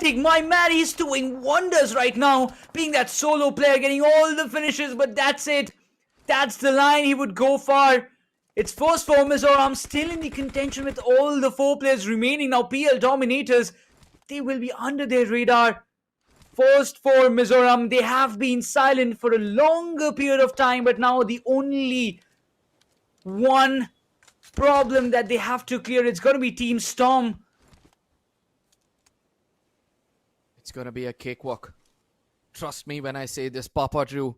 chaotic. My man, he's doing wonders right now. Being that solo player, getting all the finishes, but that's it. That's the line he would go for. It's First4 Mizoram still in the contention with all the 4 players remaining. Now PL Dominators, they will be under their radar. First4 Mizoram, they have been silent for a longer period of time, but now the only one problem that they have to clear, it's going to be Team Storm. It's going to be a cakewalk. Trust me when I say this, Papa Drew.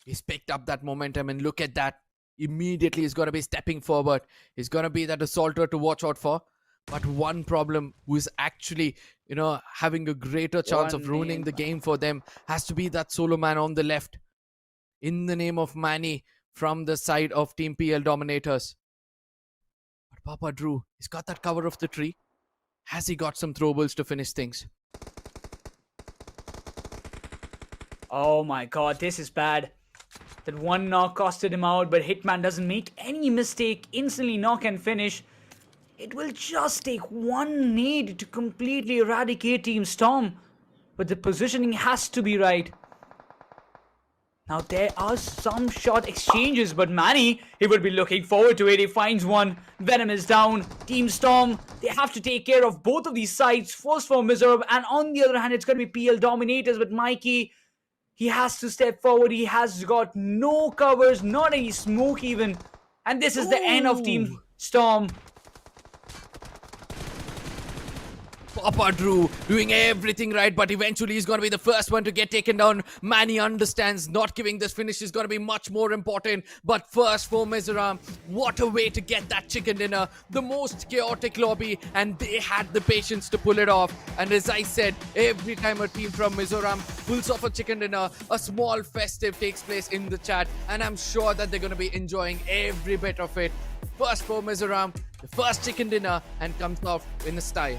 He's picked up that momentum and look at that. Immediately he's going to be stepping forward. He's going to be that assaulter to watch out for. But one problem who is actually, having a greater chance of ruining the game for them has to be that solo man on the left. In the name of Manny from the side of Team PL Dominators. But Papa Drew, he's got that cover of the tree. Has he got some throwables to finish things? Oh my god, this is bad. That one knock costed him out, but Hitman doesn't make any mistake. Instantly knock and finish. It will just take one nade to completely eradicate Team Storm. But the positioning has to be right. Now there are some shot exchanges, but Manny, he will be looking forward to it. He finds one. Venom is down. Team Storm, they have to take care of both of these sides. First4 Mizoram, and on the other hand, it's going to be PL Dominators. But Mikey, he has to step forward. He has got no covers, not any smoke even. And this is the end of Team Storm. Papa Drew doing everything right, but eventually he's going to be the first one to get taken down. Manny understands not giving this finish is going to be much more important. But First4 Mizoram, what a way to get that chicken dinner. The most chaotic lobby, and they had the patience to pull it off. And as I said, every time a team from Mizoram pulls off a chicken dinner, a small festive takes place in the chat. And I'm sure that they're going to be enjoying every bit of it. First4 Mizoram, the first chicken dinner, and comes off in a style.